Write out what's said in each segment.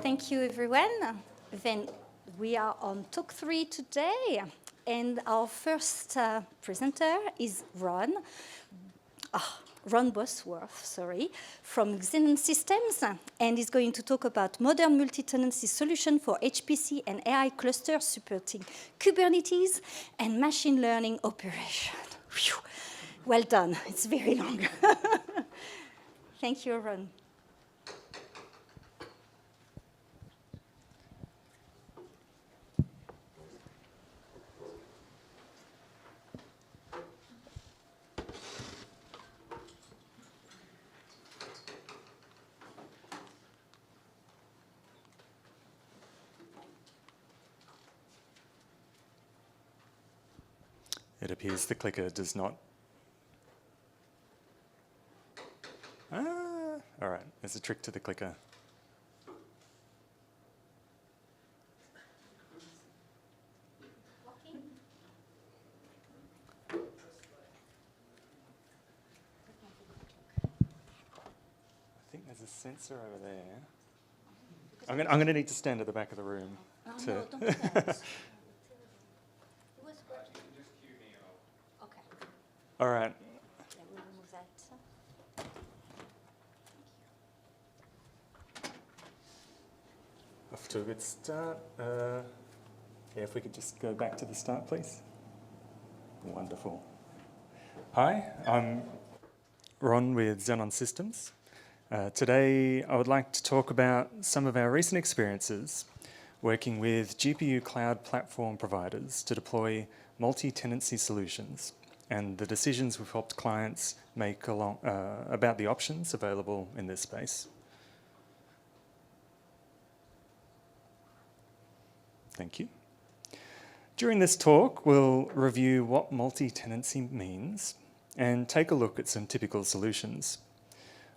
thank you, everyone. Then we are on talk 3 today, and our first presenter is Ron Bosworth, from XENON Systems, and he's going to talk about modern multi-tenancy solution for HPC and AI clusters supporting Kubernetes and machine learning operation. Whew. Well done. It's very long. Thank you, Ron. It appears the clicker does not. All right, there's a trick to the clicker. I think there's a sensor over there. I'm going to need to stand at the back of the room. No, don't do that. All right. Yeah, we'll remove that. Off to a good start. Yeah, if we could just go back to the start, please. Wonderful. Hi, I'm Ron with XENON Systems. Today, I would like to talk about some of our recent experiences working with GPU cloud platform providers to deploy multi-tenancy solutions, and the decisions we've helped clients make about the options available in this space. Thank you. During this talk, we'll review what multi-tenancy means and take a look at some typical solutions.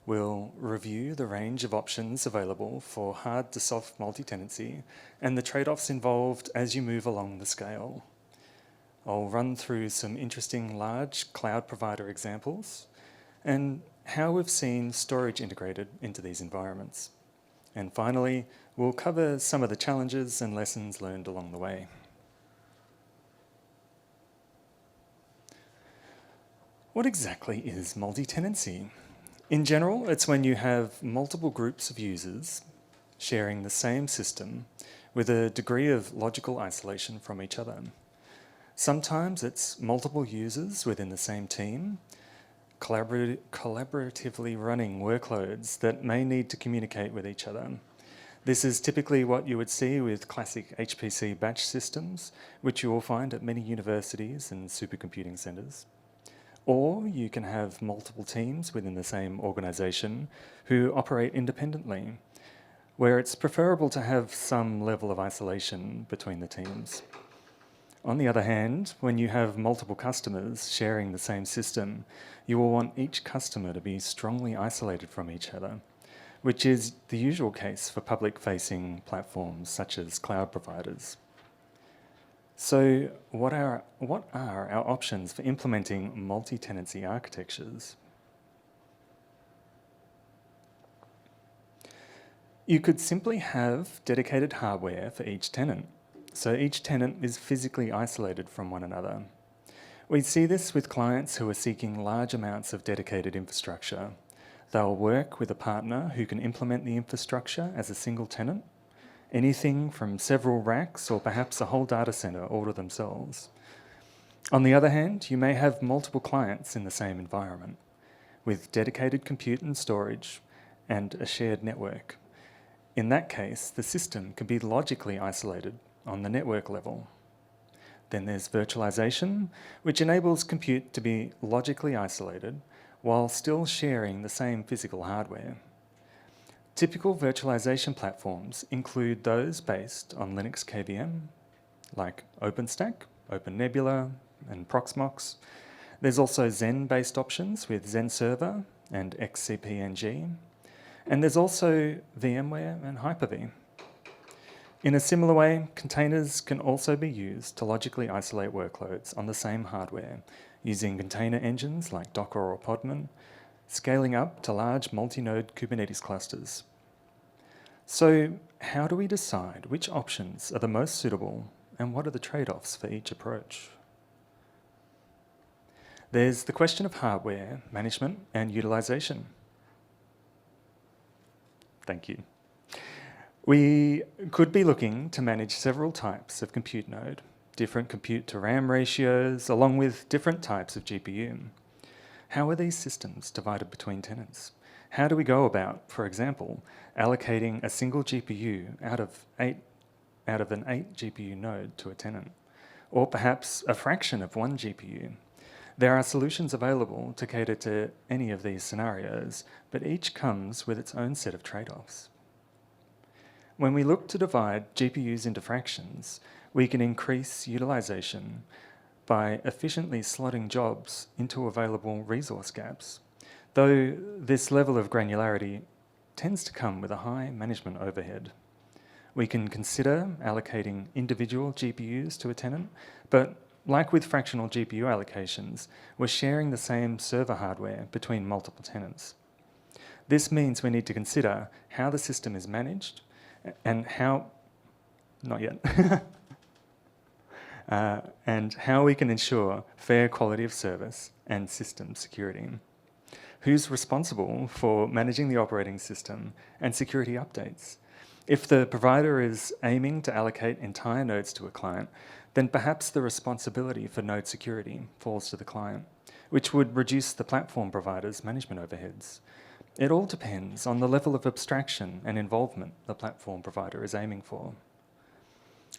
We'll review the range of options available for hard to soft multi-tenancy and the trade-offs involved as you move along the scale. I'll run through some interesting large cloud provider examples and how we've seen storage integrated into these environments. And finally, we'll cover some of the challenges and lessons learned along the way. What exactly is multi-tenancy? In general, it's when you have multiple groups of users sharing the same system with a degree of logical isolation from each other. Sometimes it's multiple users within the same team, collaboratively running workloads that may need to communicate with each other. This is typically what you would see with classic HPC batch systems, which you will find at many universities and supercomputing centres. Or you can have multiple teams within the same organisation who operate independently, where it's preferable to have some level of isolation between the teams. On the other hand, when you have multiple customers sharing the same system, you will want each customer to be strongly isolated from each other, which is the usual case for public-facing platforms such as cloud providers. So what are our options for implementing multi-tenancy architectures? You could simply have dedicated hardware for each tenant. So each tenant is physically isolated from one another. We see this with clients who are seeking large amounts of dedicated infrastructure. They'll work with a partner who can implement the infrastructure as a single tenant, anything from several racks or perhaps a whole data center all to themselves. On the other hand, you may have multiple clients in the same environment with dedicated compute and storage and a shared network. In that case, the system can be logically isolated on the network level. Then there's virtualisation, which enables compute to be logically isolated while still sharing the same physical hardware. Typical virtualisation platforms include those based on Linux KVM, like OpenStack, OpenNebula, and Proxmox. There's also Xen-based options with XenServer and XCP-ng. And there's also VMware and Hyper-V. In a similar way, containers can also be used to logically isolate workloads on the same hardware using container engines like Docker or Podman, scaling up to large multi-node Kubernetes clusters. So how do we decide which options are the most suitable and what are the trade-offs for each approach? There's the question of hardware, management and utilisation. Thank you. We could be looking to manage several types of compute node, different compute to RAM ratios, along with different types of GPU. How are these systems divided between tenants? How do we go about, for example, allocating a single GPU out of an 8 GPU node to a tenant, or perhaps a fraction of one GPU? There are solutions available to cater to any of these scenarios, but each comes with its own set of trade-offs. When we look to divide GPUs into fractions, we can increase utilisation by efficiently slotting jobs into available resource gaps, though this level of granularity tends to come with a high management overhead. We can consider allocating individual GPUs to a tenant, but like with fractional GPU allocations, we're sharing the same server hardware between multiple tenants. This means we need to consider how the system is managed and how, not yet, and how we can ensure fair quality of service and system security. Who's responsible for managing the operating system and security updates? If the provider is aiming to allocate entire nodes to a client, then perhaps the responsibility for node security falls to the client, which would reduce the platform provider's management overheads. It all depends on the level of abstraction and involvement the platform provider is aiming for.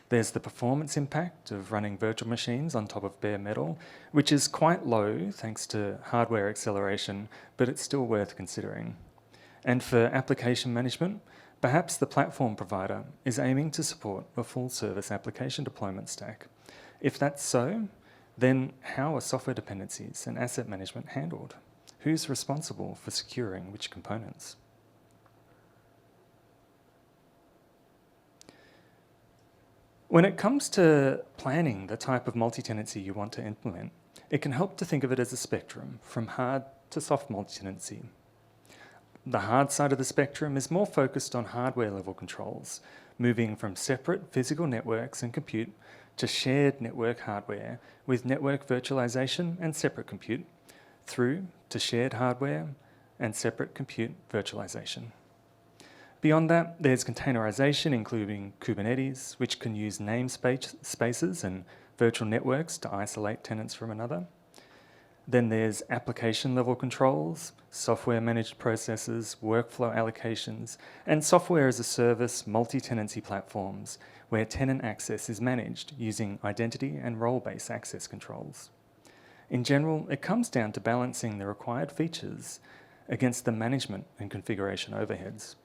There's the performance impact of running virtual machines on top of bare metal, which is quite low thanks to hardware acceleration, but it's still worth considering. And for application management, perhaps the platform provider is aiming to support a full service application deployment stack. If that's so, then how are software dependencies and asset management handled? Who's responsible for securing which components? When it comes to planning the type of multi-tenancy you want to implement, it can help to think of it as a spectrum from hard to soft multi-tenancy. The hard side of the spectrum is more focused on hardware level controls, moving from separate physical networks and compute to shared network hardware with network virtualization and separate compute, through to shared hardware and separate compute virtualization. Beyond that, there's containerization, including Kubernetes, which can use namespaces and virtual networks to isolate tenants from another. Then there's application level controls, software managed processes, workflow allocations, and software as a service multi-tenancy platforms where tenant access is managed using identity and role-based access controls. In general, it comes down to balancing the required features against the management and configuration overheads.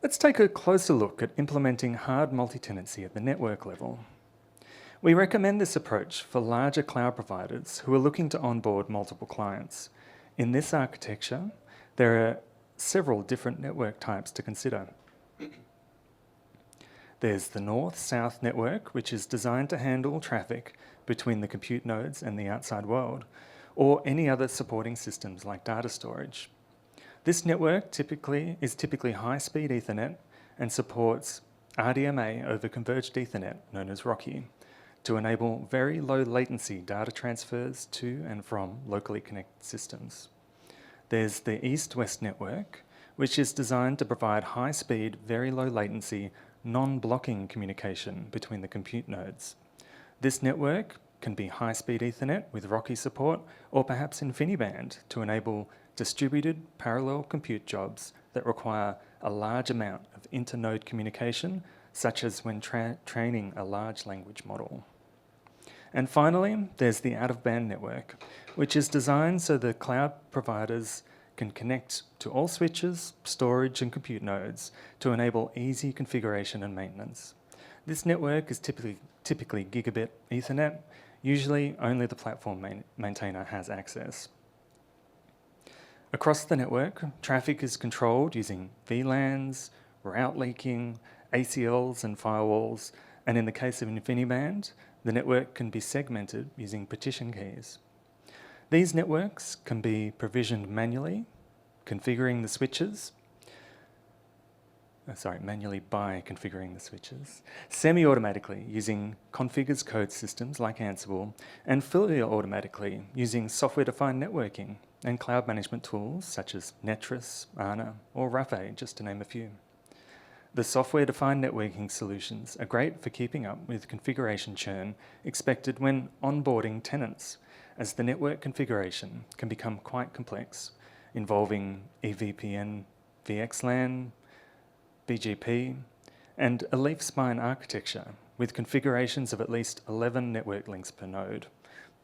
Let's take a closer look at implementing hard multi-tenancy at the network level. We recommend this approach for larger cloud providers who are looking to onboard multiple clients. In this architecture, there are several different network types to consider. There's the north-south network, which is designed to handle traffic between the compute nodes and the outside world, or any other supporting systems like data storage. This network is typically high-speed Ethernet and supports RDMA over converged Ethernet, known as RoCE, to enable very low latency data transfers to and from locally connected systems. There's the east-west network, which is designed to provide high-speed, very low latency, non-blocking communication between the compute nodes. This network can be high-speed Ethernet with RoCE support, or perhaps InfiniBand to enable distributed parallel compute jobs that require a large amount of inter-node communication, such as when training a large language model. And finally, there's the out-of-band network, which is designed so the cloud providers can connect to all switches, storage, and compute nodes to enable easy configuration and maintenance. This network is typically gigabit Ethernet. Usually, only the platform maintainer has access. Across the network, traffic is controlled using VLANs, route leaking, ACLs and firewalls, and in the case of InfiniBand, the network can be segmented using partition keys. These networks can be provisioned manually, configuring the switches, manually by configuring the switches, semi-automatically using config as code systems like Ansible, and fully automatically using software-defined networking and cloud management tools such as Netris, ANA, or Rafe, just to name a few. The software-defined networking solutions are great for keeping up with configuration churn expected when onboarding tenants, as the network configuration can become quite complex, involving EVPN, VXLAN, BGP, and a leaf-spine architecture with configurations of at least 11 network links per node,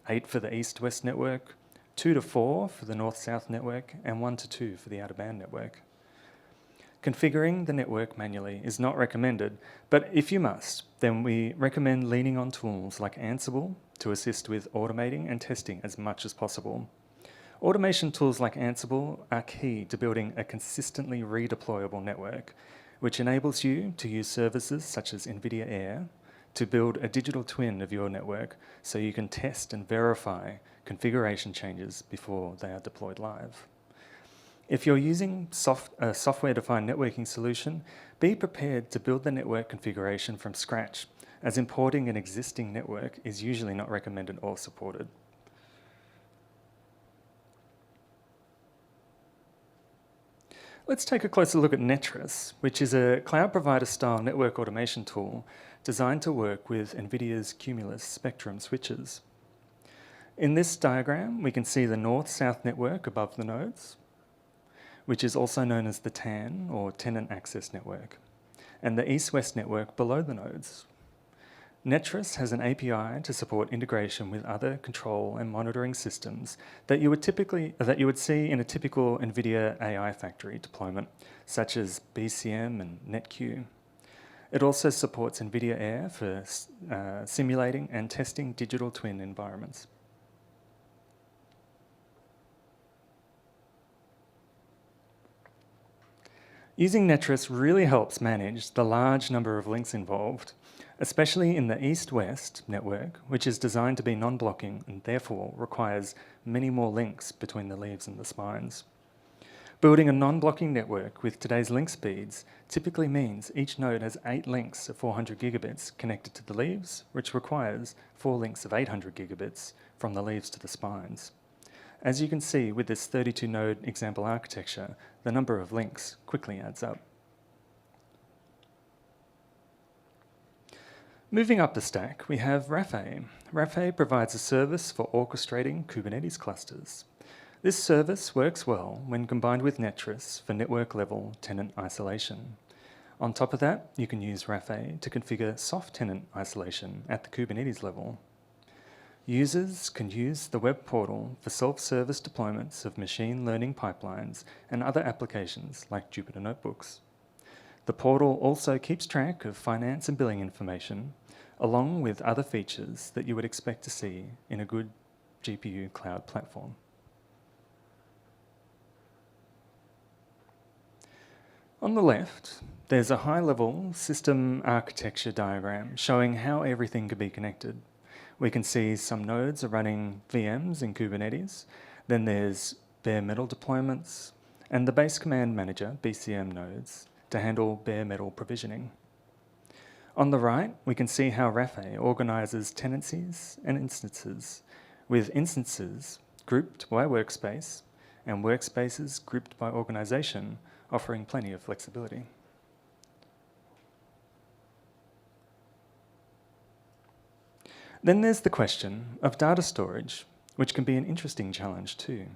8 for the east-west network, 2 to 4 for the north-south network, and 1 to 2 for the out-of-band network. Configuring the network manually is not recommended, but if you must, then we recommend leaning on tools like Ansible to assist with automating and testing as much as possible. Automation tools like Ansible are key to building a consistently redeployable network, which enables you to use services such as NVIDIA Air to build a digital twin of your network so you can test and verify configuration changes before they are deployed live. If you're using a software-defined networking solution, be prepared to build the network configuration from scratch, as importing an existing network is usually not recommended or supported. Let's take a closer look at Netris, which is a cloud provider-style network automation tool designed to work with NVIDIA's Cumulus Spectrum switches. In this diagram, we can see the north-south network above the nodes, which is also known as the TAN, or Tenant Access Network, and the east-west network below the nodes. Netris has an API to support integration with other control and monitoring systems that you would see in a typical NVIDIA AI factory deployment, such as BCM and NetQ. It also supports NVIDIA Air for simulating and testing digital twin environments. Using Netris really helps manage the large number of links involved, especially in the east-west network, which is designed to be non-blocking and therefore requires many more links between the leaves and the spines. Building a non-blocking network with today's link speeds typically means each node has 8 links of 400 gigabits connected to the leaves, which requires 4 links of 800 gigabits from the leaves to the spines. As you can see with this 32-node example architecture, the number of links quickly adds up. Moving up the stack, we have Rafe. Rafe provides a service for orchestrating Kubernetes clusters. This service works well when combined with Netris for network-level tenant isolation. On top of that, you can use Rafe to configure soft tenant isolation at the Kubernetes level. Users can use the web portal for self-service deployments of machine learning pipelines and other applications like Jupyter Notebooks. The portal also keeps track of finance and billing information, along with other features that you would expect to see in a good GPU cloud platform. On the left, there's a high-level system architecture diagram showing how everything can be connected. We can see some nodes are running VMs in Kubernetes, then there's bare metal deployments, and the base command manager, BCM nodes, to handle bare metal provisioning. On the right, we can see how Rafe organizes tenancies and instances, with instances grouped by workspace and workspaces grouped by organization, offering plenty of flexibility. Then there's the question of data storage, which can be an interesting challenge too.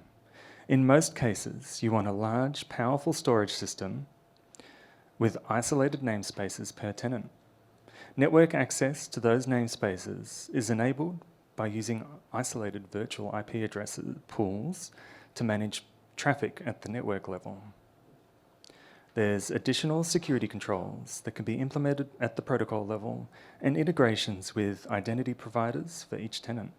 In most cases, you want a large, powerful storage system with isolated namespaces per tenant. Network access to those namespaces is enabled by using isolated virtual IP addresses pools to manage traffic at the network level. There's additional security controls that can be implemented at the protocol level and integrations with identity providers for each tenant.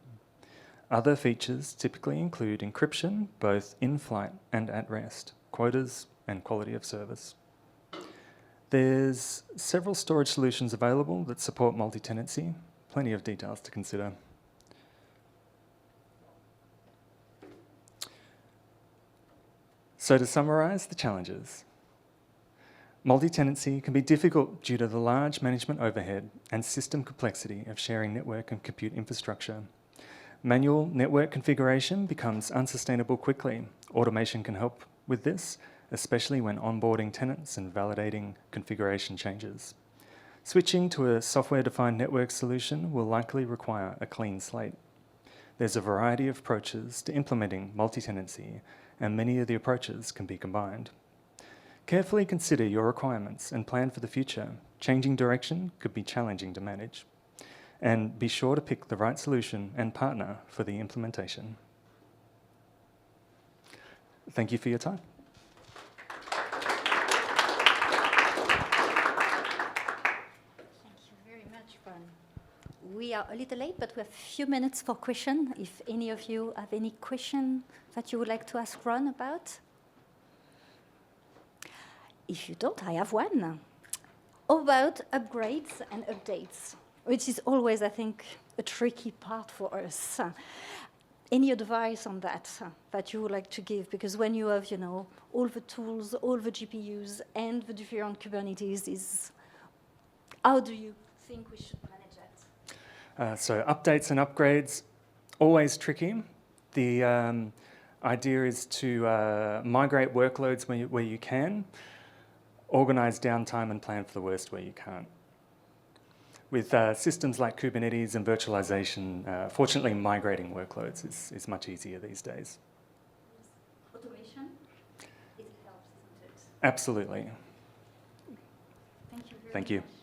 Other features typically include encryption, both in-flight and at rest, quotas, and quality of service. There's several storage solutions available that support multi-tenancy, plenty of details to consider. So to summarise the challenges, multi-tenancy can be difficult due to the large management overhead and system complexity of sharing network and compute infrastructure. Manual network configuration becomes unsustainable quickly. Automation can help with this, especially when onboarding tenants and validating configuration changes. Switching to a software-defined network solution will likely require a clean slate. There's a variety of approaches to implementing multi-tenancy, and many of the approaches can be combined. Carefully consider your requirements and plan for the future. Changing direction could be challenging to manage. And be sure to pick the right solution and partner for the implementation. Thank you for your time. Thank you very much, Ron. We are a little late, but we have a few minutes for questions. If any of you have any question that you would like to ask Ron about? If you don't, I have one. About upgrades and updates, which is always, I think, a tricky part for us. Any advice on that that you would like to give? Because when you have, all the tools, all the GPUs, and the different Kubernetes, how do you think we should manage that? So updates and upgrades, always tricky. The idea is to migrate workloads where you can, organize downtime and plan for the worst where you can't. With systems like Kubernetes and virtualisation, fortunately migrating workloads is much easier these days. Automation, it helps, isn't it? Absolutely. Thank you very Thank you. much.